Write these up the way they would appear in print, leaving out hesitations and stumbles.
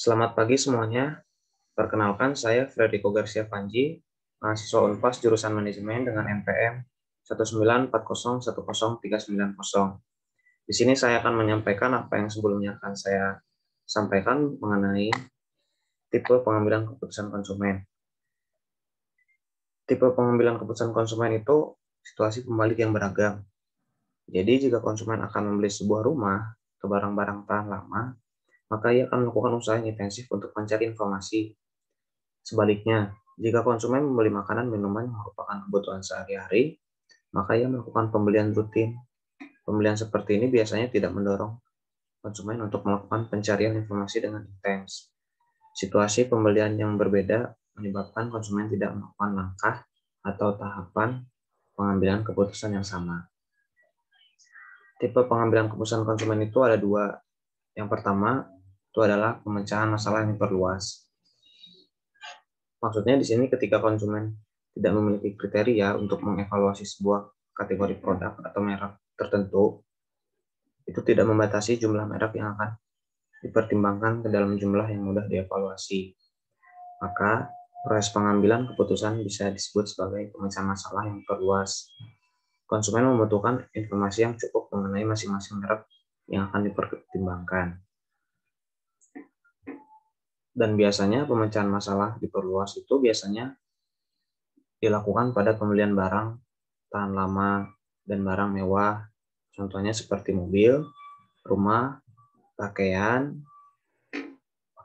Selamat pagi semuanya. Perkenalkan, saya Frederico Garcia Panji, mahasiswa Unpas jurusan Manajemen dengan NPM 194010390. Di sini saya akan menyampaikan apa yang sebelumnya akan saya sampaikan mengenai tipe pengambilan keputusan konsumen. Tipe pengambilan keputusan konsumen itu situasi pembalik yang beragam. Jadi jika konsumen akan membeli sebuah rumah atau barang-barang tahan lama, maka ia akan melakukan usaha yang intensif untuk mencari informasi. Sebaliknya, jika konsumen membeli makanan minuman yang merupakan kebutuhan sehari-hari, maka ia melakukan pembelian rutin. Pembelian seperti ini biasanya tidak mendorong konsumen untuk melakukan pencarian informasi dengan intens. Situasi pembelian yang berbeda menyebabkan konsumen tidak melakukan langkah atau tahapan pengambilan keputusan yang sama. Tipe pengambilan keputusan konsumen itu ada dua. Yang pertama, itu adalah pemecahan masalah yang diperluas. Maksudnya di sini ketika konsumen tidak memiliki kriteria untuk mengevaluasi sebuah kategori produk atau merek tertentu, itu tidak membatasi jumlah merek yang akan dipertimbangkan ke dalam jumlah yang mudah dievaluasi. Maka proses pengambilan keputusan bisa disebut sebagai pemecahan masalah yang diperluas. Konsumen membutuhkan informasi yang cukup mengenai masing-masing merek yang akan dipertimbangkan. Dan biasanya pemecahan masalah diperluas itu biasanya dilakukan pada pembelian barang tahan lama dan barang mewah, contohnya seperti mobil, rumah, pakaian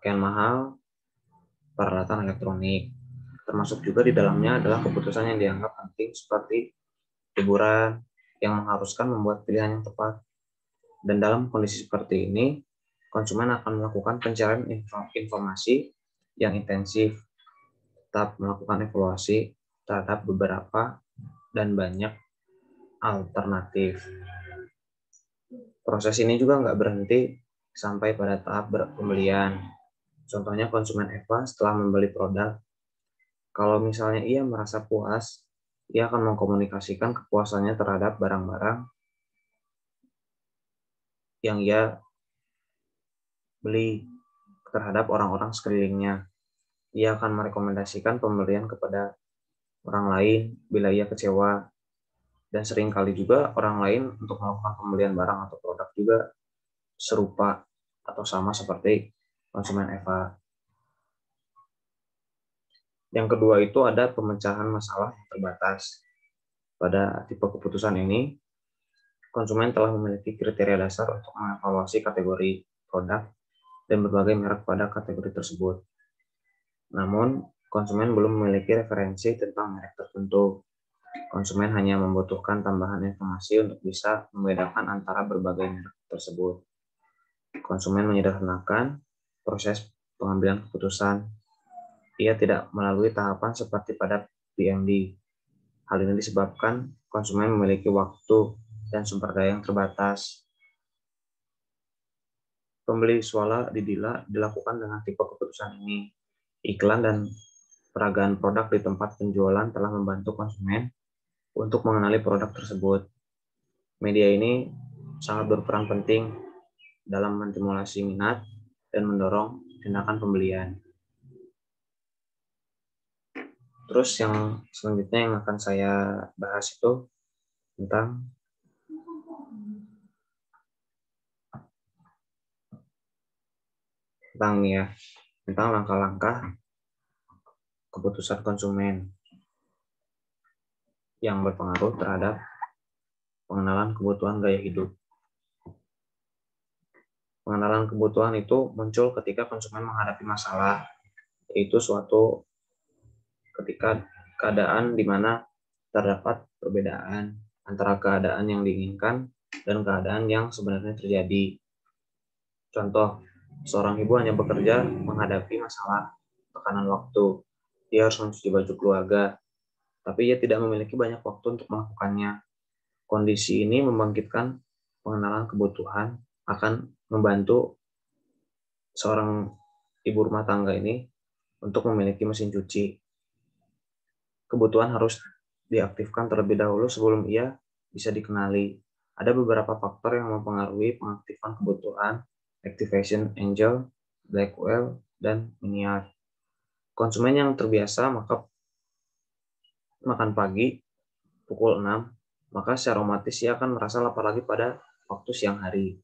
mahal, peralatan elektronik. Termasuk juga di dalamnya adalah keputusan yang dianggap penting seperti hiburan yang mengharuskan membuat pilihan yang tepat. Dan dalam kondisi seperti ini, konsumen akan melakukan pencarian informasi yang intensif, tetap melakukan evaluasi terhadap beberapa dan banyak alternatif. Proses ini juga nggak berhenti sampai pada tahap pembelian. Contohnya konsumen Eva setelah membeli produk, kalau misalnya ia merasa puas, ia akan mengkomunikasikan kepuasannya terhadap barang-barang yang ia beli terhadap orang-orang sekelilingnya. Ia akan merekomendasikan pembelian kepada orang lain bila ia kecewa. Dan seringkali juga orang lain untuk melakukan pembelian barang atau produk juga serupa atau sama seperti konsumen Eva. Yang kedua itu ada pemecahan masalah yang terbatas. Pada tipe keputusan ini, konsumen telah memiliki kriteria dasar untuk mengevaluasi kategori produk dan berbagai merek pada kategori tersebut. Namun, konsumen belum memiliki referensi tentang merek tertentu. Konsumen hanya membutuhkan tambahan informasi untuk bisa membedakan antara berbagai merek tersebut. Konsumen menyederhanakan proses pengambilan keputusan. Ia tidak melalui tahapan seperti pada PMD. Hal ini disebabkan konsumen memiliki waktu dan sumber daya yang terbatas. Pembeli swala di Dila dilakukan dengan tipe keputusan ini. Iklan dan peragaan produk di tempat penjualan telah membantu konsumen untuk mengenali produk tersebut. Media ini sangat berperan penting dalam menstimulasi minat dan mendorong tindakan pembelian. Terus yang selanjutnya yang akan saya bahas itu tentang langkah-langkah keputusan konsumen yang berpengaruh terhadap pengenalan kebutuhan gaya hidup. Pengenalan kebutuhan itu muncul ketika konsumen menghadapi masalah, yaitu suatu ketika keadaan di mana terdapat perbedaan antara keadaan yang diinginkan dan keadaan yang sebenarnya terjadi. Contoh, seorang ibu hanya bekerja menghadapi masalah tekanan waktu. Dia harus mencuci baju keluarga, tapi ia tidak memiliki banyak waktu untuk melakukannya. Kondisi ini membangkitkan pengenalan kebutuhan akan membantu seorang ibu rumah tangga ini untuk memiliki mesin cuci. Kebutuhan harus diaktifkan terlebih dahulu sebelum ia bisa dikenali. Ada beberapa faktor yang mempengaruhi pengaktifan kebutuhan: activation angel, Blackwell, dan miniat. Konsumen yang terbiasa makan pagi pukul 6, maka secara otomatis ia akan merasa lapar lagi pada waktu siang hari.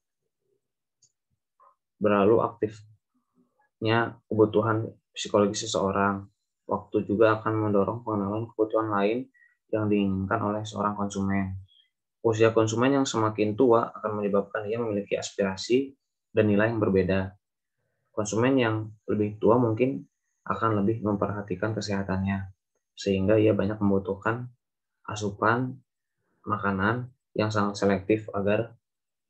Berlalu aktifnya kebutuhan psikologis seseorang. Waktu juga akan mendorong pengenalan kebutuhan lain yang diinginkan oleh seorang konsumen. Usia konsumen yang semakin tua akan menyebabkan ia memiliki aspirasi dan nilai yang berbeda. Konsumen yang lebih tua mungkin akan lebih memperhatikan kesehatannya, sehingga ia banyak membutuhkan asupan makanan yang sangat selektif agar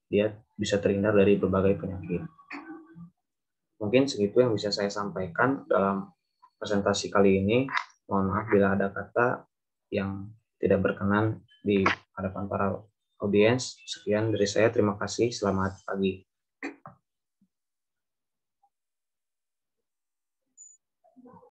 dia bisa terhindar dari berbagai penyakit. Mungkin segitu yang bisa saya sampaikan dalam presentasi kali ini. Mohon maaf bila ada kata yang tidak berkenan di hadapan para audiens. Sekian dari saya, terima kasih, selamat pagi.